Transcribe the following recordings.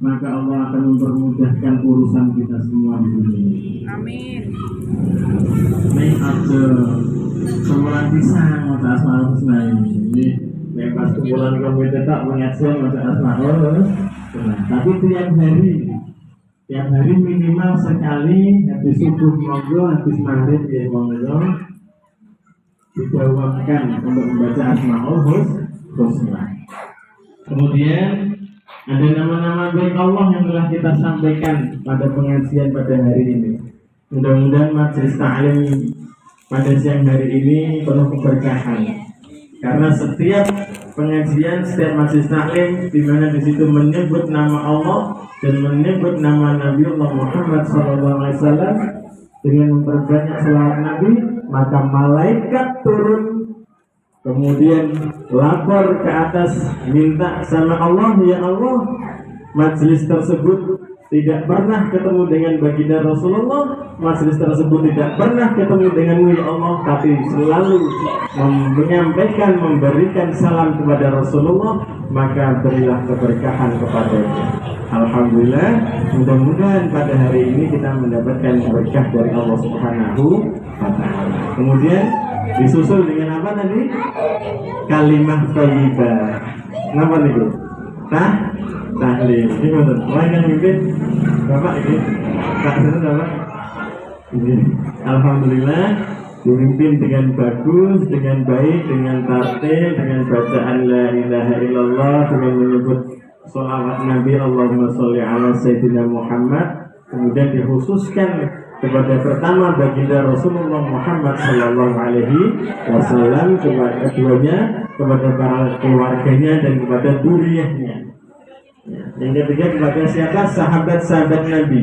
maka Allah akan mempermudahkan urusan kita semua di dunia. Amin. Nih ada semuanya bisa masa asmaul husna ini. Nih pas kumpulan komite tak mengajar masa asmaul husna. Tapi tiap hari minimal sekali habis subuh monggo, habis maghrib ya monggo didawamkan untuk membaca asmaul husna. Kemudian ada nama-nama baik Allah yang telah kita sampaikan pada pengajian pada hari ini. Mudah-mudahan majelis ta'lim pada siang hari ini penuh keberkahan. Karena setiap pengajian, setiap majelis ta'lim di mana di situ menyebut nama Allah dan menyebut nama Nabi Allah Muhammad SAW dengan memperbanyak selawat Nabi, maka malaikat turun kemudian lapor ke atas minta sama Allah, ya Allah, majelis tersebut tidak pernah ketemu dengan baginda Rasulullah, majelis tersebut tidak pernah ketemu denganmu ya Allah, tapi selalu menyampaikan, memberikan salam kepada Rasulullah, maka berilah keberkahan kepadanya. Alhamdulillah, mudah-mudahan pada hari ini kita mendapatkan berkah dari Allah Subhanahu wa Ta'ala. Kemudian disusul dengan apa tadi? Kalimah thayyibah. Kenapa nih bro? Tahlil. Ini betul. Lain yang mimpin Bapak ini. Tak betul Bapak. Ini. Alhamdulillah dipimpin dengan bagus, dengan baik, dengan tartil, dengan bacaan la ilaha illallah, dengan menyebut sholawat Nabi Allahumma sholli ala Sayyidina Muhammad. Kemudian dikhususkan kepada pertama baginda Rasulullah Muhammad Sallallahu Alaihi Wasallam, keduanya kepada para keluarganya dan kepada duriyahnya. Yang ketiga kepada siapa? Sahabat-sahabat Nabi.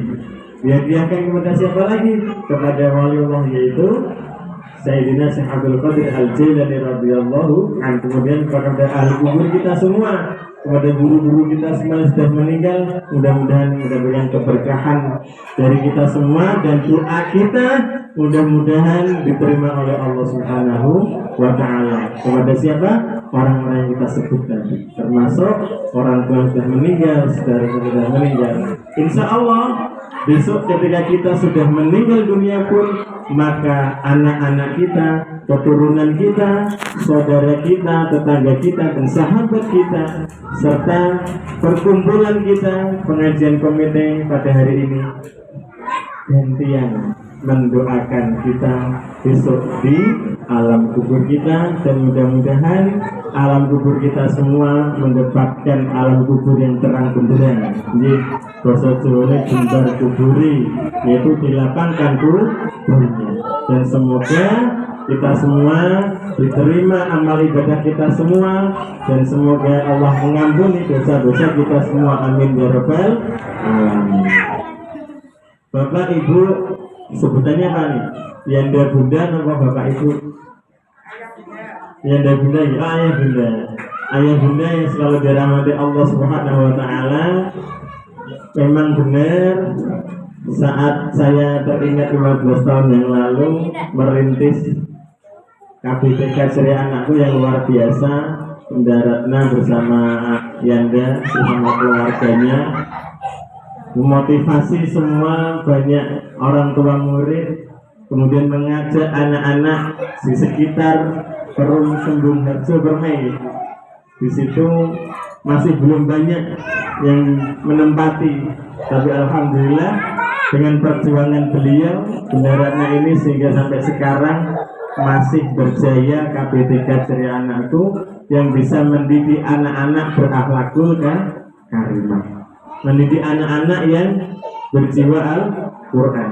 Dihadiahkan kepada siapa lagi? Kepada waliullah yaitu Sayyidina Syekh Abdul Qadir Al-Jailani radhiyallahu anhu. Kemudian kepada ahli kubur kita semua, kepada guru-guru kita semua yang sudah meninggal, mudah-mudahan mendapatkan keberkahan dari kita semua, dan doa kita mudah-mudahan diterima oleh Allah Subhanahu wa Ta'ala. Kepada siapa? Orang-orang yang kita sebut tadi, termasuk orang tua yang sudah meninggal, saudara yang sudah meninggal. Insya Allah besok ketika kita sudah meninggal dunia pun, maka anak-anak kita, keturunan kita, saudara kita, tetangga kita, dan sahabat kita, serta perkumpulan kita, pengajian komite pada hari ini, gantian mendoakan kita besok di alam kubur kita, dan mudah-mudahan alam kubur kita semua mendapatkan alam kubur yang terang benderang. Jadi bahasa Jawa jembar kuburi, yaitu dilapangkan kuburnya. Dan semoga kita semua diterima amal ibadah kita semua, dan semoga Allah mengampuni dosa-dosa kita semua. Amin ya rabbal alamin. Bapak Ibu sebutannya apa nih? Yanda Bunda atau Bapak Ibu? Yanda Bunda ya, ayah Bunda. Ayah Bunda yang selalu dirahmati Allah Subhanahu wa Ta'ala. Memang benar, saat saya teringat 15 tahun yang lalu merintis KBTK Ceria Anakku yang luar biasa, mendaratnya bersama Yanda, bersama keluarganya, memotivasi semua banyak orang tua murid, kemudian mengajak anak-anak di sekitar Perum Sembung Harjo bermain. Di situ masih belum banyak yang menempati, tapi alhamdulillah dengan perjuangan beliau, bendaratnya ini sehingga sampai sekarang masih berjaya KBTK Ceria Anakku yang bisa mendidik anak-anak berakhlakul karimah, mendidik anak-anak yang berjiwa Al-Quran,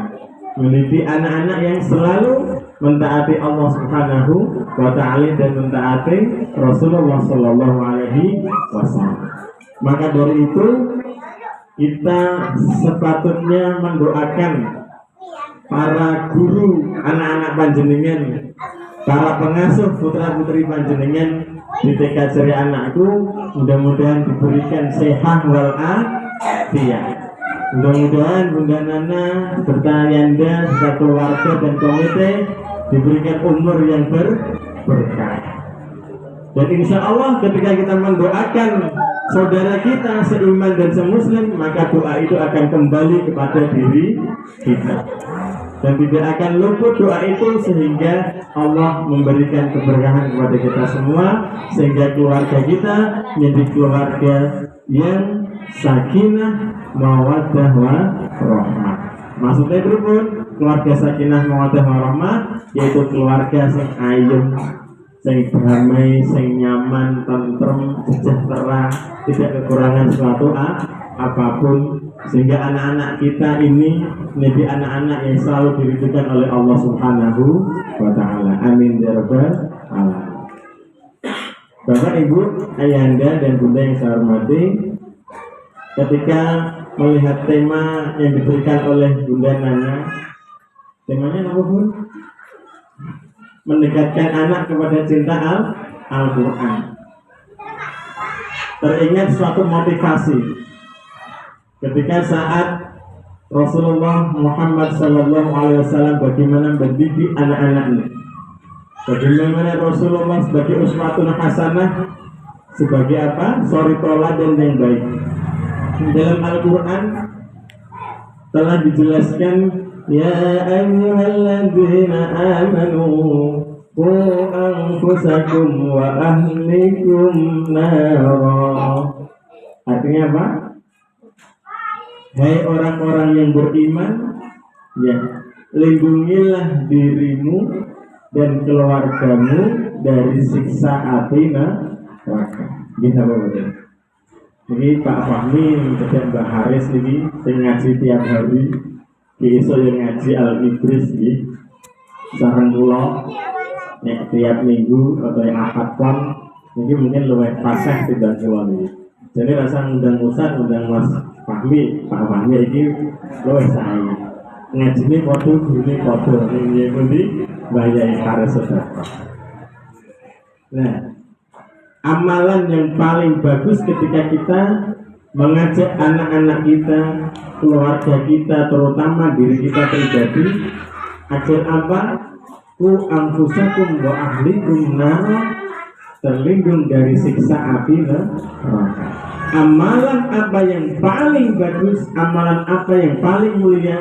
mendidik anak-anak yang selalu mentaati Allah Subhanahu wa Ta'ala dan mentaati Rasulullah Sallallahu Alaihi Wasallam. Maka dari itu kita sepatutnya mendoakan para guru anak-anak panjenengan, para pengasuh putra-putri panjenengan di TK Ceria Anakku, mudah-mudahan diberikan sehat wal afiat. Mudah-mudahan Bunda Nana serta Yanda serta keluarga dan komite diberikan umur yang berkah. Dan insya Allah ketika kita mendoakan saudara kita seiman dan semuslim, maka doa itu akan kembali kepada diri kita dan tidak akan luput doa itu, sehingga Allah memberikan keberkahan kepada kita semua, sehingga keluarga kita menjadi keluarga yang sakinah, mawaddah, warahmah. Maksudnya berikut, keluarga sakinah, mawaddah, warahmah, yaitu keluarga yang ayem, sing damai, sing nyaman, tentrem, sejahtera, tidak kekurangan suatu apapun, sehingga anak-anak kita ini menjadi anak-anak yang selalu diridhokan oleh Allah Subhanahu wa Ta'ala. Amin ya rabbal alamin. Bapak, Ibu, Ayahanda dan Bunda yang saya hormati, ketika melihat tema yang diberikan oleh Bunda Nana, temanya apa, Bun? Mendekatkan anak kepada cinta Al-Quran. Teringat suatu motivasi ketika saat Rasulullah Muhammad SAW bagaimana mendidik anak-anaknya, bagaimana Rasulullah sebagai uswatun hasanah, sebagai apa? Suri toladan yang baik. Dalam Al-Quran telah dijelaskan, ya ayyuhalladzina amanu qu anfusakum wa ahlikum nara. Artinya apa? Hai orang-orang yang beriman, ya, lindungilah dirimu dan keluargamu dari siksa api neraka. Gitu betul. Ini Pak Fahmi dan Mbak Haris ini ngaji tiap hari. Iso yang ngaji Al-Ibris ini sarang kula tiap minggu atau yang akad pon ini mungkin luwih fasih tidak kula ini. Jadi rasa undang Ustaz, undang Mas Fahmi, Pak Fahmi ini luwih saya. Ngaji ini foto, ini foto, ini pundi bayai Haris sedekah. Nah, amalan yang paling bagus ketika kita mengajak anak-anak kita, keluarga kita, terutama diri kita pribadi, agar apa? Ku anfusakum wa ahlikum nar, terlindung dari siksa api neraka. Amalan apa yang paling bagus, amalan apa yang paling mulia,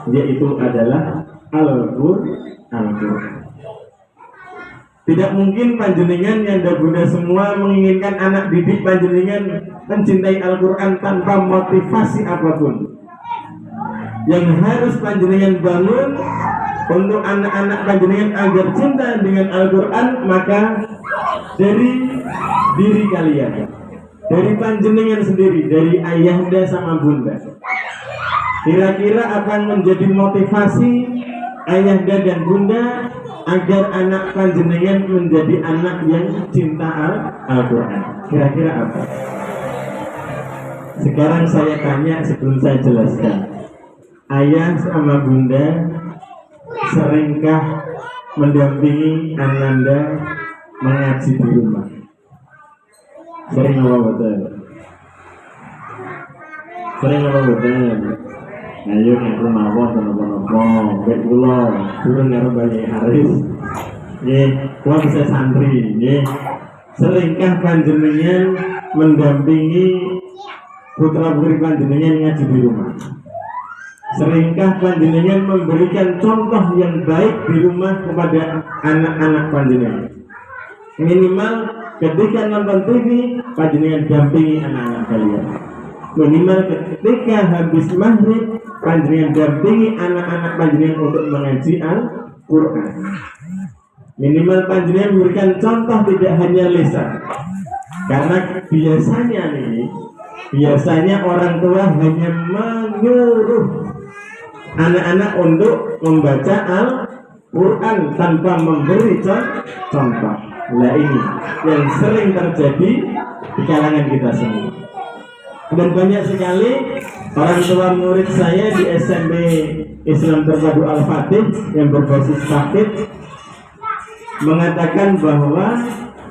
yaitu adalah Al-Quran. Tidak mungkin panjenengan yang Bunda semua menginginkan anak didik panjenengan mencintai Al-Quran tanpa motivasi apapun. Yang harus panjenengan bangun untuk anak-anak panjenengan agar cinta dengan Al-Quran, maka dari diri kalian, dari panjenengan sendiri, dari ayahanda sama bunda. Kira-kira akan menjadi motivasi ayahanda dan bunda agar anak panjenengan menjadi anak yang cinta Al-Quran. Kira-kira apa? Sekarang saya tanya sebelum saya jelaskan. Ayah sama bunda seringkah mendampingi ananda mengaji di rumah? Sering apa betul? Sering apa betul? Ayo ngaku mawon nopo-nopo, baik kula turun karo Bayi Haris. Nggih, kula bisa santri, nggih. Seringkah panjenengan mendampingi putra-putri panjenengan ngaji di rumah? Seringkah panjenengan memberikan contoh yang baik di rumah kepada anak-anak panjenengan? Minimal ketika nonton TV, panjenengan dampingi anak-anak kalian. Minimal ketika habis maghrib, panjenengan dampingi anak-anak panjenengan untuk mengaji Al-Quran. Minimal panjenengan memberikan contoh, tidak hanya lisan. Karena biasanya orang tua hanya menyuruh anak-anak untuk membaca Al-Quran tanpa memberi contoh. Nah, ini yang sering terjadi di kalangan kita semua. Dan banyak sekali orang tua murid saya di SMP Islam Terpadu Al-Fatih yang berbasis Fatih mengatakan bahwa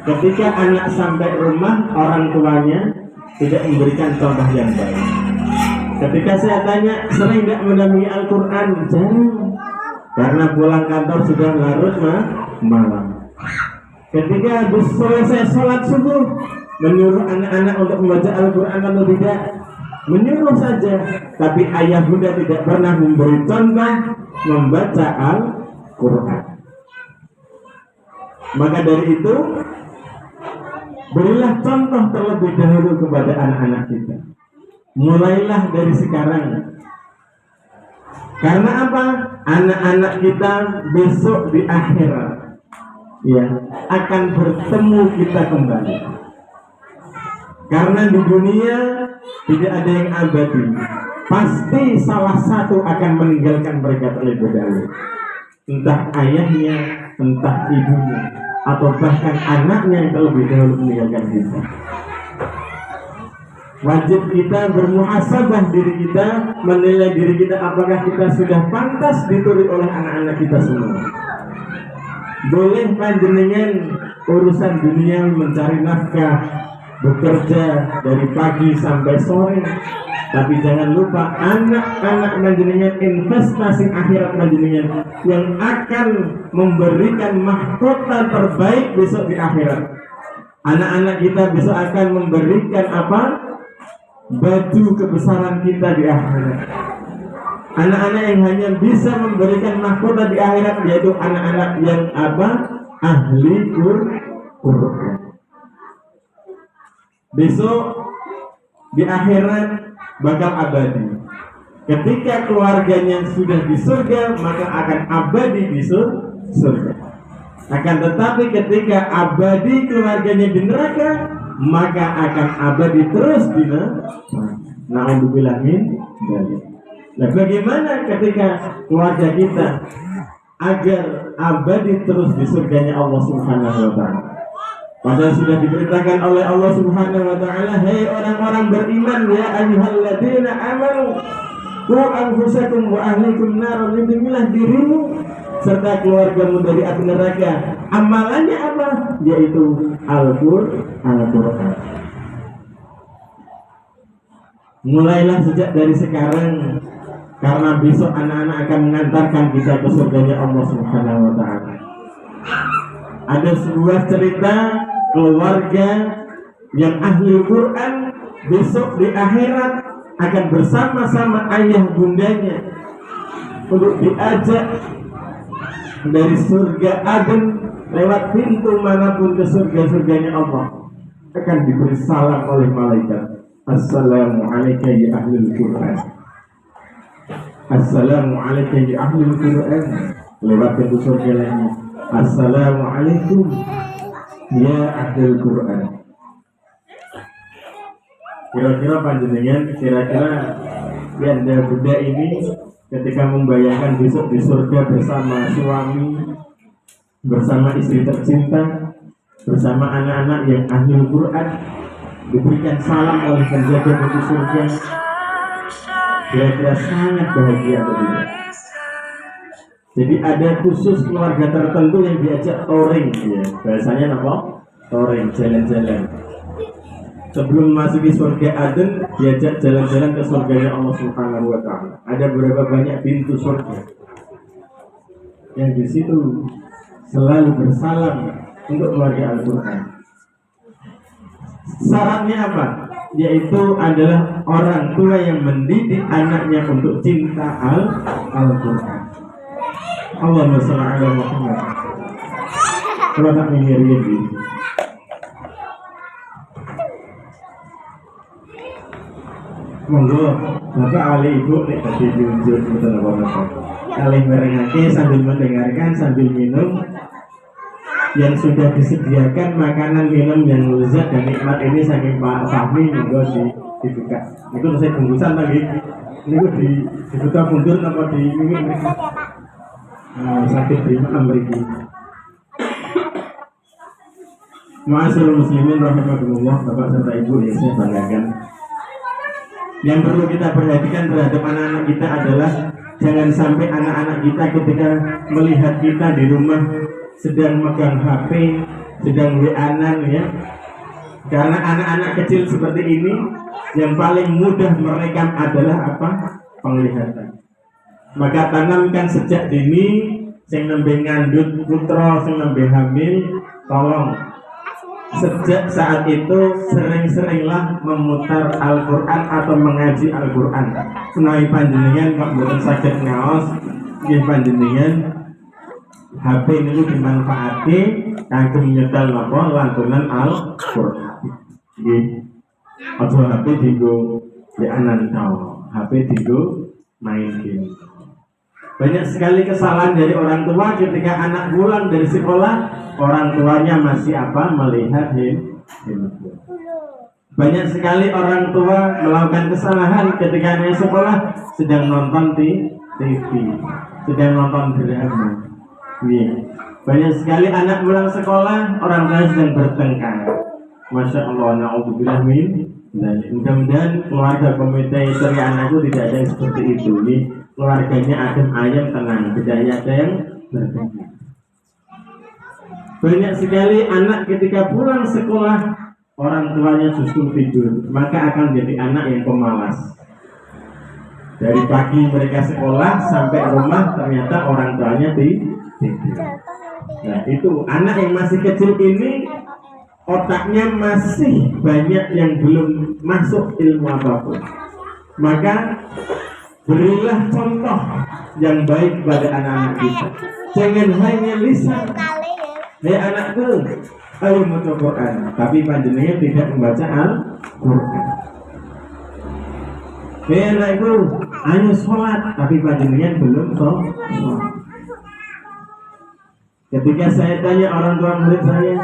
ketika anak sampai rumah, orang tuanya tidak memberikan contoh yang baik. Ketika saya tanya, sering tidak mendampingi Al-Quran? Jarang, karena pulang kantor sudah larut malam. Ketika habis selesai sholat subuh, menyuruh anak-anak untuk membaca Al-Quran atau tidak? Menyuruh saja, tapi ayah bunda tidak pernah memberi contoh membaca Al-Quran. Maka dari itu, berilah contoh terlebih dahulu kepada anak-anak kita. Mulailah dari sekarang. Karena apa? Anak-anak kita besok di akhirat, ya, akan bertemu kita kembali. Karena di dunia tidak ada yang abadi. Pasti salah satu akan meninggalkan mereka terlebih dahulu. Entah ayahnya, entah ibunya, atau bahkan anaknya yang terlebih dahulu meninggalkan kita. Wajib kita bermuhasabah diri kita, menilai diri kita apakah kita sudah pantas dituruti oleh anak-anak kita semua. Boleh panjenengan urusan dunia mencari nafkah, bekerja dari pagi sampai sore, tapi jangan lupa anak-anak panjenengan, investasi akhirat panjenengan yang akan memberikan mahkota terbaik besok di akhirat. Anak-anak kita besok akan memberikan apa? Baju kebesaran kita di akhirat. Anak-anak yang hanya bisa memberikan mahkota di akhirat yaitu anak-anak yang apa? Ahli Quran. Besok di akhirat bakal abadi. Ketika keluarganya sudah di surga, maka akan abadi di surga. Akan tetapi ketika abadi keluarganya di neraka, maka akan abadi terus di neraka. Na'udzubillah min dzalik. Nah, bagaimana ketika keluarga kita agar abadi terus di surganya Allah Subhanahu wa taala? Padahal sudah diberitakan oleh Allah Subhanahu wa taala, "Hei orang-orang beriman, ya ayyuhalladzina amanu, qu anfusakum wa ahlikum nar." Lindungilah dirimu serta keluargamu dari api neraka. Amalannya apa? Yaitu Al-Qur'an. Mulailah sejak dari sekarang, karena besok anak-anak akan mengantarkan kita ke surganya Allah Subhanahu wa taala. Ada sebuah cerita keluarga yang ahli Quran besok di akhirat akan bersama-sama ayah bundanya untuk diajak dari surga Aden lewat pintu manapun ke surga-surganya Allah. Akan diberi salam oleh malaikat, "Assalamualaikum ya ahlul Quran." Assalamualaikum ya ahlul Quran. Lewat pintu surga lainnya, "Assalamualaikum ya ahlul Quran." Kira-kira panjenengan, kira-kira Yanda Buddha ini ketika membayangkan besok di surga bersama suami, bersama istri tercinta, bersama anak-anak yang ahli Quran, diberikan salam oleh penjaga pintu surga, kira-kira sangat bahagia atau tidak? Jadi ada khusus keluarga tertentu yang diajak touring, ya. Bahasanya apa? Touring, jalan-jalan. Sebelum masuki surga Aden, diajak jalan-jalan ke surganya Allah Subhanahu wa taala. Ada berapa banyak pintu surga yang di situ selalu bersalam untuk keluarga Al-Quran. Syaratnya apa? Yaitu adalah orang tua yang mendidik anaknya untuk cinta Al-Quran. Allahumma shalli ala Muhammad. Kalau tak mengiringi. Monggo, Bapak Ali Ibu nek tadi diunjuk betul apa-apa. Kali merengake sambil mendengarkan, sambil minum yang sudah disediakan makanan minum yang lezat dan nikmat ini saking Pak Fahmi, monggo dibuka. Itu saya bungkusan lagi. Ini dibuka mundur apa di ini? Sakit terima amriki. Ma'asyiral muslimin rahimakumullah, Bapak serta Ibu yang saya banggakan. Yang perlu kita perhatikan terhadap anak-anak kita adalah jangan sampai anak-anak kita ketika melihat kita di rumah sedang megang HP, sedang WA-an, ya. Karena anak-anak kecil seperti ini yang paling mudah merekam adalah apa? Penglihatan. Maka tanamkan sejak dini, sing nembe ngandut putra, sing nembe hamil, tolong Sejak saat itu sering-seringlah memutar Al-Quran atau mengaji Al-Quran. Menawi panjenengan kok boten saged ngaos, nggih panjenengan HP niku dimanfaatke kangge nyetel napa lantunan Al-Quran. Nggih. Aja HP dienggo anan tau, HP dienggo main game. Banyak sekali kesalahan dari orang tua ketika anak pulang dari sekolah, orang tuanya masih melihat handphone. Banyak sekali orang tua melakukan kesalahan ketika anak sekolah sedang nonton TV, sedang nonton drama. Banyak sekali anak pulang sekolah, orang tua sedang bertengkar. Masya Allah, na'udzubillah min. Mudah-mudahan keluarga komite istri anakku tidak ada yang seperti itu. Keluarganya adem ayem tenang, tidak ada yang bertengkar. Banyak sekali anak ketika pulang sekolah orang tuanya justru tidur, maka akan jadi anak yang pemalas. Dari pagi mereka sekolah sampai rumah ternyata orang tuanya tidur. Nah itu anak yang masih kecil ini otaknya masih banyak yang belum masuk ilmu apapun. Maka berilah contoh yang baik pada anak-anak kita. Jangan hanya lisan. Hei anakku, ayo maca Quran, tapi panjenengan tidak membaca Al-Quran. Hei anakku, ayo sholat, tapi panjenengan belum sholat. Ketika saya tanya orang tua murid saya,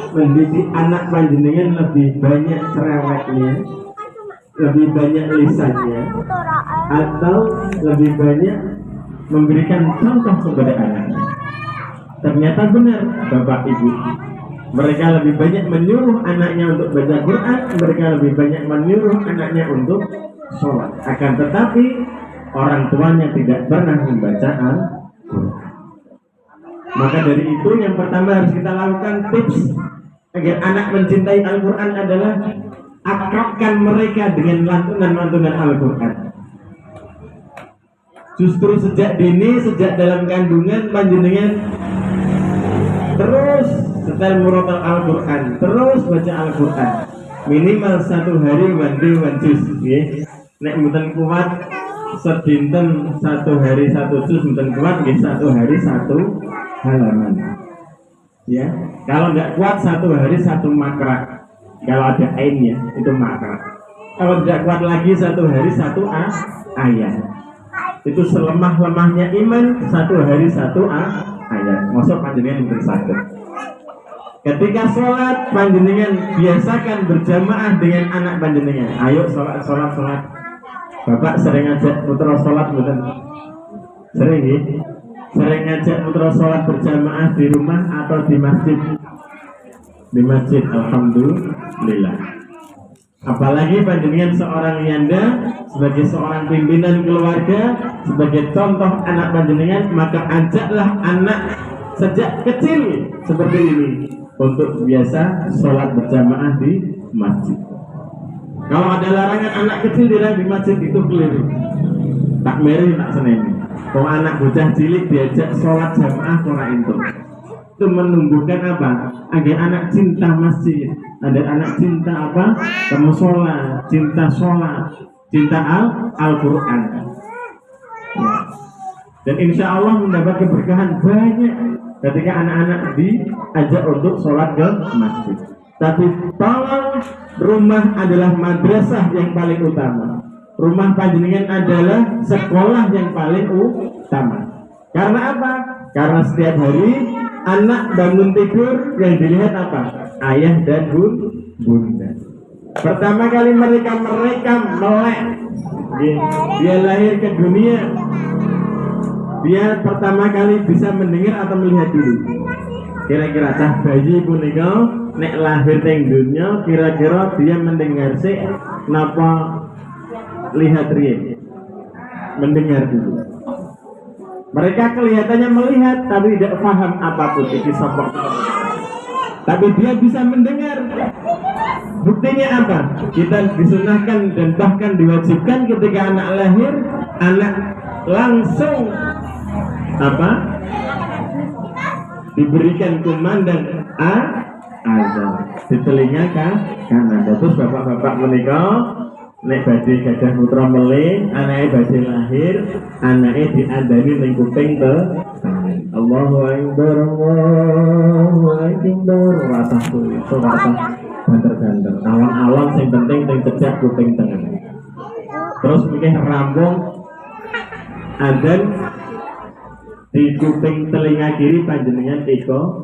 mendidik anak panjenengan lebih banyak cerewetnya, lebih banyak lisannya, atau lebih banyak memberikan contoh kepada anaknya? Ternyata benar Bapak Ibu, mereka lebih banyak menyuruh anaknya untuk baca Quran, mereka lebih banyak menyuruh anaknya untuk sholat. Akan tetapi orang tuanya tidak pernah membaca Al-Quran. Maka dari itu yang pertama harus kita lakukan tips agar anak mencintai Al-Quran adalah akrabkan mereka dengan lantunan-lantunan Al-Quran. Justru sejak dini, sejak dalam kandungan panjenengan terus setel murotal Al-Quran, terus baca Al-Quran minimal 1 hari one juz. Nek mboten kuat sedinten 1 hari 1 juz, mboten kuat nggih 1 hari 1 halaman. Ya, kalau nggak kuat 1 hari 1 makrak. Kalau ada ainnya itu makrak. Kalau tidak kuat lagi 1 hari 1 ayat. Itu selemah-lemahnya iman 1 hari 1 ayat. Masuk panjenengan bersaged. Ketika sholat panjenengan biasakan berjamaah dengan anak panjenengan. Ayo sholat. Bapak sering ngajak putra sholat bukan? Sering ya? Sering ngajak putra sholat berjamaah di rumah atau di masjid? Di masjid, alhamdulillah. Apalagi panjenengan seorang yanda, sebagai seorang pimpinan keluarga, sebagai contoh anak panjenengan, maka ajaklah anak sejak kecil seperti ini untuk biasa sholat berjamaah di masjid. Kalau ada larangan anak kecil di masjid itu keliru. Tak meri tak seneni. Kalau anak bocah cilik diajak sholat jamaah kurang itu menumbuhkan apa? Agar anak cinta masjid, ada anak cinta apa? Musola, cinta sholat, cinta Al-Quran. Ya. Dan insya Allah mendapat keberkahan banyak ketika anak-anak diajak untuk sholat ke masjid. Tapi tolong, rumah adalah madrasah yang paling utama. Rumah panjenengan adalah sekolah yang paling utama. Karena apa? Karena setiap hari anak bangun tidur yang dilihat apa? Ayah dan bunda. Pertama kali mereka melek. Dia lahir ke dunia. Dia pertama kali bisa mendengar atau melihat dulu. Kira-kira cah bayi punika nek lahir teng dunia, kira-kira dia mendengar sih napa lihat riyen? Mendengar dulu. Mereka kelihatannya melihat tapi tidak paham apapun itu sopok. Tapi dia bisa mendengar. Buktinya apa? Kita disunahkan dan bahkan diwajibkan ketika anak lahir, anak langsung apa? Diberikan komandan azan. Di telinga kanan. Terus bapak-bapak menikah nek badhe gadah putra melih, anake badhe lahir, anake diandani ning kuping kanan. Allahu akbar, Allahu akbar. Ratah kuwi, ratah banter-banter. Alon-alon sing penting ning cedhak kuping tengah. Terus mikir rampung azan di kuping telinga kiri panjenengan iko.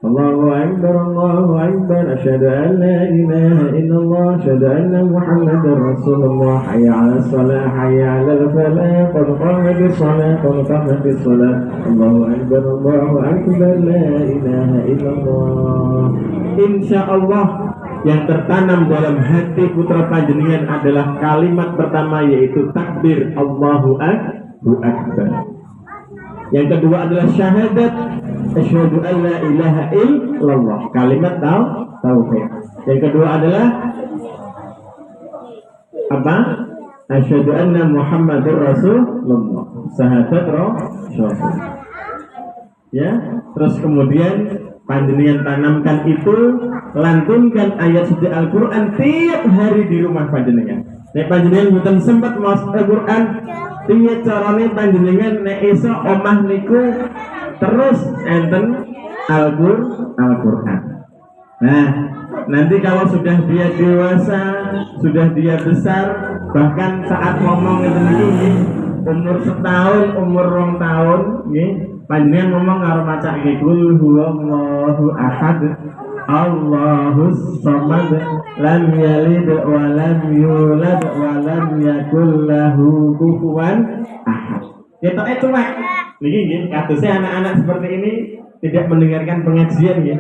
Allahu akbar, Allahu akbar, asyhadu an la ilaha illallah, asyhadu anna Muhammadar Rasulullah, hayya 'alas shalah, hayya 'alal falah, qad qamatis shalah, qad qamatis shalah. Allahu akbar, la ilaha illallah. Insyaallah yang tertanam dalam hati putra panjenengan adalah kalimat pertama yaitu takbir Allahu akbar. Yang kedua adalah syahadat asyhadu an la ilaha illallah, kalimat tauhid. Yang kedua adalah apa? Asyhadu anna Muhammadar Rasulullah, syahadat rasul. Ya, terus kemudian panjenengan tanamkan itu, lantunkan ayat suci Al-Qur'an tiap hari di rumah panjenengan. Nek panjenengan mboten sempat maos Al-Qur'an, piye carane panjenengan nek esuk omah niku terus enten Al-Qur'an. Nah, nanti kalau sudah dia dewasa, sudah dia besar, bahkan saat ngomong ngeten iki umur setahun, umur 2 tahun nggih, panjenengan ngomong karo maca iki kul huwallahu ahad, Allahus samad, lam yalid wa lam yulad wa lam yakul lahu kufuwan ahad. Ketoke cuek. Niki nggih, kadose anak-anak seperti ini tidak mendengarkan pengajian nggih.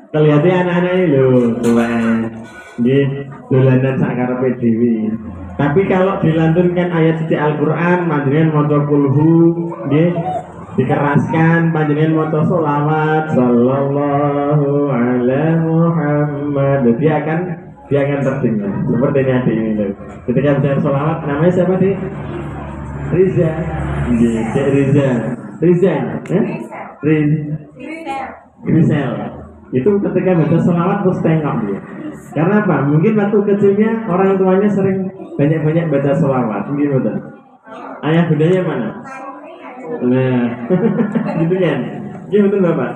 Kelihatan anak-anak ini lho, cuek. Nggih, dolanan sak karepe dhewe. Tapi kalau dilantunkan ayat suci Al-Qur'an, panjenengan maca kulhu nggih, dikeraskan panjenengan maca sholawat sallallahu ala Muhammad, dia akan terdengar seperti ini adik ini loh. Ketika bicara sholawat, namanya siapa sih? Riza. Cek Riza Grisel. Itu ketika baca sholawat terus tengok dia. Karena apa? Mungkin waktu kecilnya orang tuanya sering banyak-banyak baca sholawat, mungkin betul. Ayah budanya mana? Nah, gitu kan? Iya betul Bapak.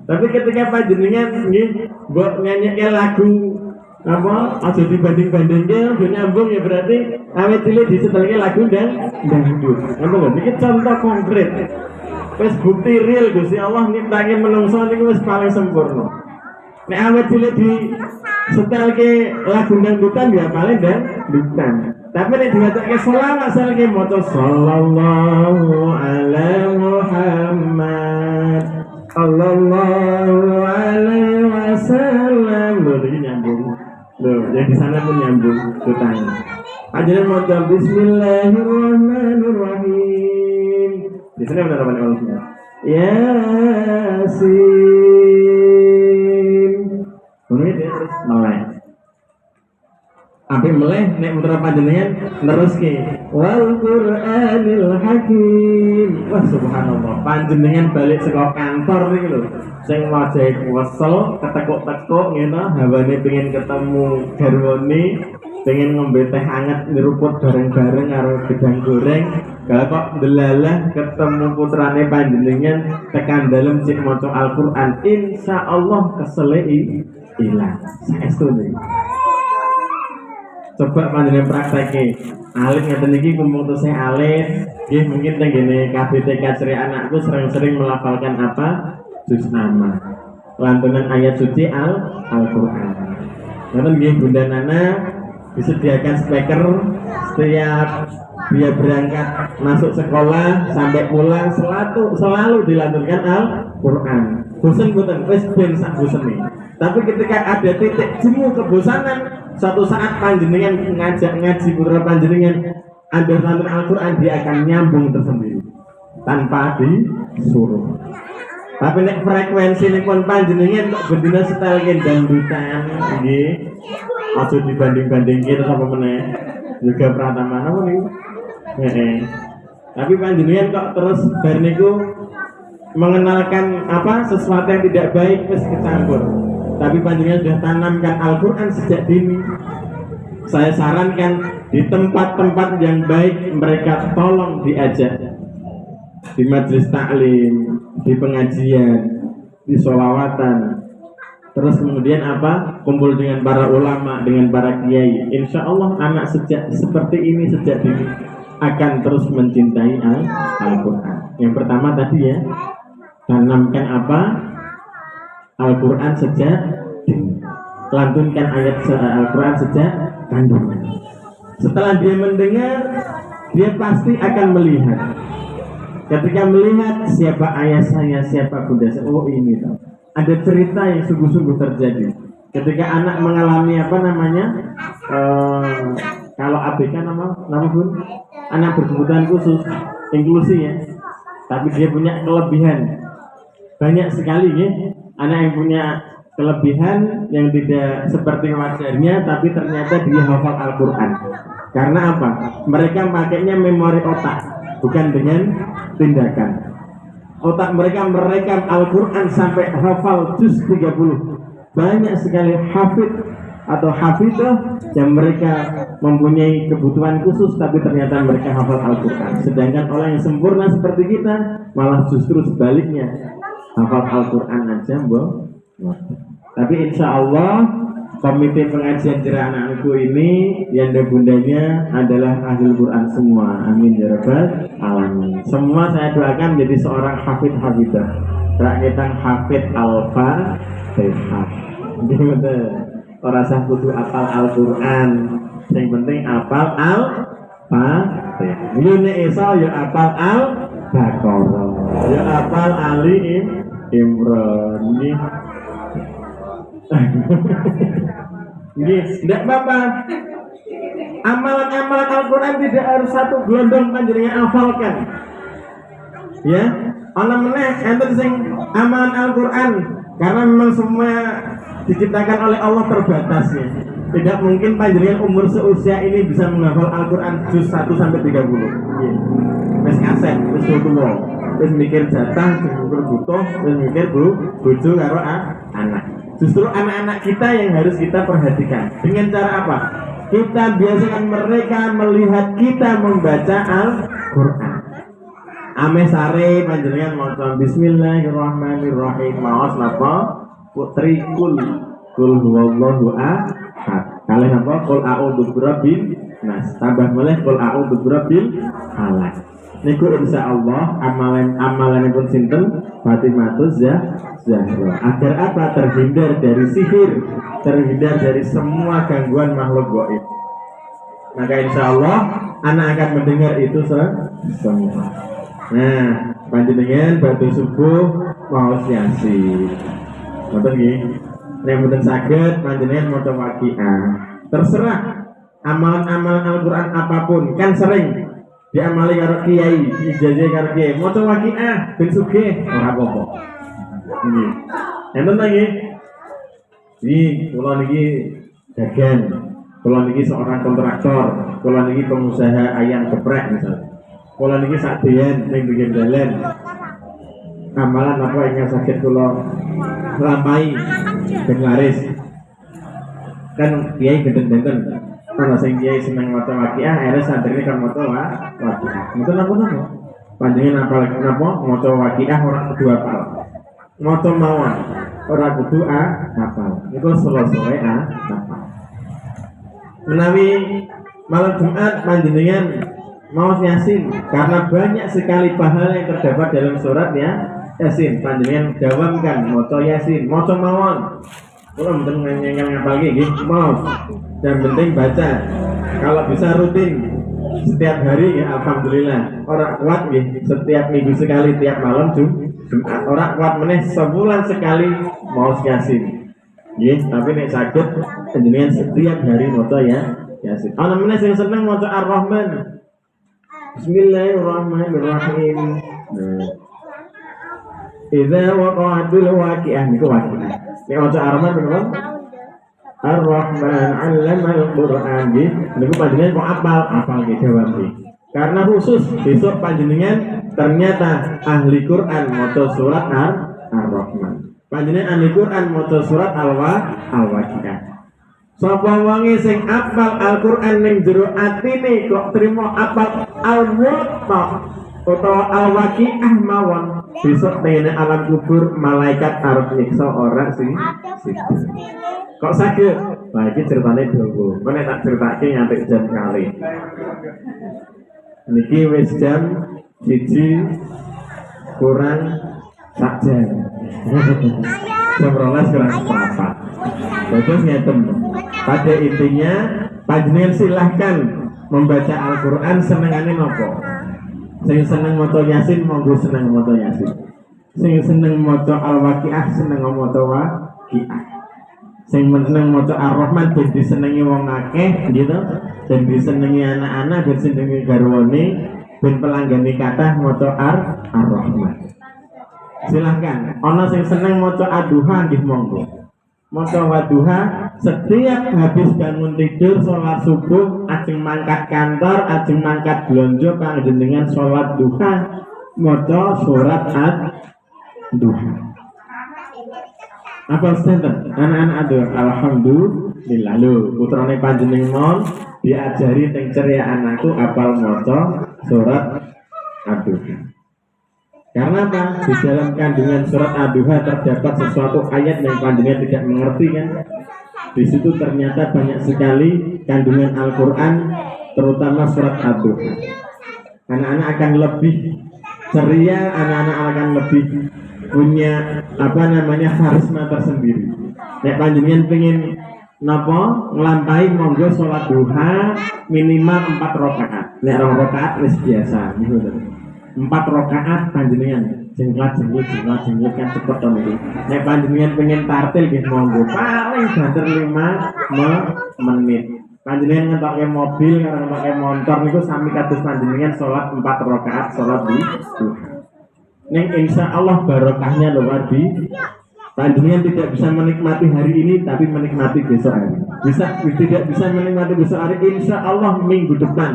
Tapi ketika panjenengan nggih mbok nyanyikke lagu apa aja dibanding-bandingke yo nyambung ya berarti awet cilik disetelke lagu dangdut. Ngono lho, iki contoh konkret. Wis bukti real Gusti Allah nyiptake menungso niku wis paling sempurna. Nek awet cilik disetelke lagu dangdutan ya paling dangdutan. Tapi nek diwacake sholawat salke maca sallallahu ala Muhammad sallallahu alaihi wasallam. Lho iki nyambung. Loh, yang di sana pun nyambung tutanya. Panjenengan maca bismillahirrahmanirrahim. Di sini benar apa nih? Yasin. Kemudian dia terus meleh. Sampai meleh nek putra panjenengan neruske wal Qur'anil Hakim. Wah subhanallah, panjenengan balik saka kantor iki lho. Sing wajahe wesel, ketekuk-tekuk ngene, hawane pengen ketemu garwane, pengen ngombe teh hangat nyruput bareng-bareng karo gedang goreng. Kalau kok delalah ketemu putrane panjenengan tekan dalem sik maca Al-Qur'an, insyaallah kesele ilang. Saestu niki. Coba panjenengan prakteke. Alit ngeten iki kumpul tese alit, nggih mungkin teng ngene KBTK Sri anakku sering-sering melafalkan apa? Juz nama. Lantunan ayat suci Al-Qur'an. Ngoten nggih Bunda Nana disediakan speaker setiap dia berangkat masuk sekolah sampai pulang selalu dilantunkan Al-Qur'an. Bosan boten wis ben sak bosene. Tapi ketika ada titik jemu kebosanan, suatu saat panjenengan ngajak ngaji putra panjenengan ambil lantunan Al-Qur'an, dia akan nyambung tersendiri tanpa disuruh. Tapi nek frekuensi pun panjenengan kok bendina setel dangdutan nggih. Aja dibanding-bandingke terus apa meneh. Juga Pratama napa niku? Tapi panjenengan kok terus bar niku mengenalkan sesuatu yang tidak baik terus kecampur. Tapi panjenengan sudah tanamkan Al-Quran sejak dini. Saya sarankan di tempat-tempat yang baik mereka tolong diajak, di majelis taklim, di pengajian, di sholawatan. Terus kemudian kumpul dengan para ulama, dengan para kiai. Insya Allah anak seperti ini sejak dini akan terus mencintai Al-Quran. Yang pertama tadi ya, tanamkan Al-Quran sejak dini. Lantunkan ayat Al-Quran sejak kandungan. Setelah dia mendengar, dia pasti akan melihat. Ketika melihat siapa ayah saya, siapa bunda saya, oh ini tahu. Ada cerita yang sungguh-sungguh terjadi. Ketika anak mengalami kalau ABK nama bun, anak berkebutuhan khusus, inklusi ya. Tapi dia punya kelebihan. Banyak sekali ya, anak yang punya kelebihan yang tidak seperti wajarnya, tapi ternyata dia hafal Al-Quran. Karena apa? Mereka pakainya memori otak, bukan dengan tindakan. Otak mereka merekam Al-Quran sampai hafal juz 30. Banyak sekali hafid atau hafidah yang mereka mempunyai kebutuhan khusus, tapi ternyata mereka hafal Al-Quran. Sedangkan orang yang sempurna seperti kita malah justru sebaliknya, hafal Al-Quran aja Tapi insya Allah komite pengajian Cerah Anakku ini yang bundanya adalah ahli Quran semua. Amin ya rabbal alamin. Semua saya doakan menjadi seorang hafidah. Rakyatan hafid al-Fatihah. Gimana? Orang sah kudu apal Al-Quran. Yang penting apal Al-Fatihah. Yune Esa ya apal Al-Baqarah. Ya apal Ali Imran. Tidak apa-apa. Amalan-amalan Al-Quran tidak harus satu gelondong panjenengan hafalkan. Ya, ana meneh enten sing amalan Al-Quran karena memang semua diciptakan oleh Allah terbatas ya. Tidak mungkin panjenengan umur seusia ini bisa menghafal Al-Quran juz 1 sampai 30. Wis kaset, wis tuwa, wis mikir jatah, wis mikir butuh, wis mikir bojo karo anak. Justru anak-anak kita yang harus kita perhatikan. Dengan cara apa? Kita biasakan mereka melihat kita membaca Al-Quran. Ame sare panjenengan maca bismillahirrahmanirrahim. Maos napa? Putri kul huwallahu ahad. Kalian apa? Qul a'udzu birabbin nas. Tambah meleh qul a'udzu birabbil falaq. Niku insyaallah amalanipun sinten? Fatimatuz Zahra. Agar apa? Terhindar dari sihir, terhindar dari semua gangguan makhluk gaib. Maka insyaallah anak akan mendengar itu semua. Nah, panjenengan batu subuh mau Yasin. Ngoten nggih. Nek mboten saged panjenengan maca Waqiah. Terserah amalan-amalan Al-Qur'an apapun, kan sering diamali karo kiai, ijazah karo kiai. Maca Waqiah ben sugih ora apa-apa. Nggih. Enten nggih. Kula niki dagang. Kula niki seorang kontraktor, kula niki pengusaha ayam geprek misalnya. Kula niki sadean ning pinggir dalan. Amalan apa ingkang saged kula lampahi ben laris. Kan kiai geden-geden. Ana sing kiai seneng maca Waqiah, akhirnya saderne kan maca Waqiah. Mboten napa-napa. Panjenengan apal napa maca Waqiah ora kudu apal. Maca mawon ora kudu hafal. Iku selesai hafal. Menawi malam Jumat panjenengan mau Yasin karena banyak sekali pahala yang terdapat dalam surat ya Yasin. Panjenengan dawamkan maca Yasin, maca mawon. Kula mboten ngapal nggih, mau. Yang penting baca. Kalau bisa rutin setiap hari ya alhamdulillah. Orang kuat nggih setiap minggu sekali tiap malam Jumat. Orang kuat meneh sebulan sekali mau Yasin. Nggih, tapi nek saged panjenengan setiap hari maca ya Yasin. Ana meneh sing seneng maca Ar-Rahman. Bismillahirrahmanirrahim. Idza waqa'atil waqi'ah niku waqi'ah. Nek maca Ar-Rahman bener Ar-Rahman 'allamal Qur'an niku panjenengan kok apal nggih jawab nggih. Karena khusus besok panjenengan ternyata ahli Quran maca surat Ar-Rahman. Panjenengan ahli Quran maca surat Al-Waqiah. Sapa wonge sing apal Al-Qur'an ning jero atine kok trimo apal Al-Muwatta utawa Al-Waqiah mawon, besok tene alam kubur malaikat arep nyiksa ora sing kok saged. Nah iki ceritane dhewe. Kok nek tak critake nganti jam kali. Niki wis jam 1 kurang sak jam. Jam 12 kurang 4. Terus ngeten. Pada intinya panjenengan silahkan membaca Al-Qur'an senengane nopo. Sing seneng maca Yasin monggo seneng maca Yasin. Sing seneng maca Al-Waqiah seneng maca Waqiah. Sing seneng maca Ar-Rahman ben disenengi wong akeh gitu. Ben disenengi anak-anak, ben disenengi garwane, ben pelanggane kathah maca Ar-Rahman. Silahkan. Ana sing seneng maca Ad-Duha nggih monggo. Maca Wadduha setiap habis bangun tidur sholat subuh ajeng mangkat kantor ajeng mangkat blonjo panjenengan sholat duha maca surat Ad-Duha. Apa sinten anak-anak aduh alhamdulillah lho putrane panjenengan diajari teng ceria anakku apal maca surat Ad-Duha. Karena apa? Di dalam kandungan surat Ad-Duha terdapat sesuatu ayat yang panjenengan tidak mengerti kan? Di situ ternyata banyak sekali kandungan Al-Qur'an, terutama surat Ad-Duha. Anak-anak akan lebih ceria, anak-anak akan lebih punya karisma tersendiri. Nek panjenengan pengen napa nglampahi monggo salat duha minimal 4 rakaat. Nek 2 rakaat wis biasa gitu. 4 rakaat panjenengan jengklat kan cepet to niki. Nek panjenengan pengen tartil nggih monggo paling banter 5 menit. Panjenengan ngetokke mobil karo ngetokke motor niku sami kados panjenengan salat 4 rakaat salat duha. Ning insyaallah barokahnya luar biasa. Panjenengan tidak bisa menikmati hari ini tapi menikmati besok hari. Tidak bisa menikmati besok hari, insyaallah minggu depan.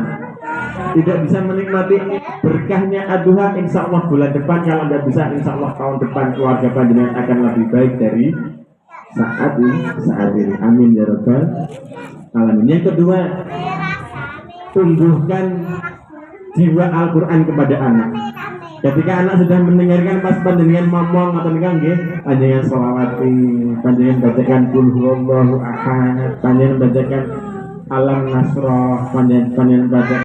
Tidak bisa menikmati berkahnya Ad-Duha, insya Allah bulan depan. Kalau tidak bisa, insya Allah tahun depan keluarga panjenengan akan lebih baik dari saat ini. Amin ya rabbal alamin. Yang kedua, tumbuhkan jiwa Al-Quran kepada anak. Ketika anak sudah mendengarkan pas panjenengan ngomong atau nggih, panjenengan sholawati, panjenengan bacakan qul huwallahu ahad, panjenengan bacakan alam nasrah, panjenengan baca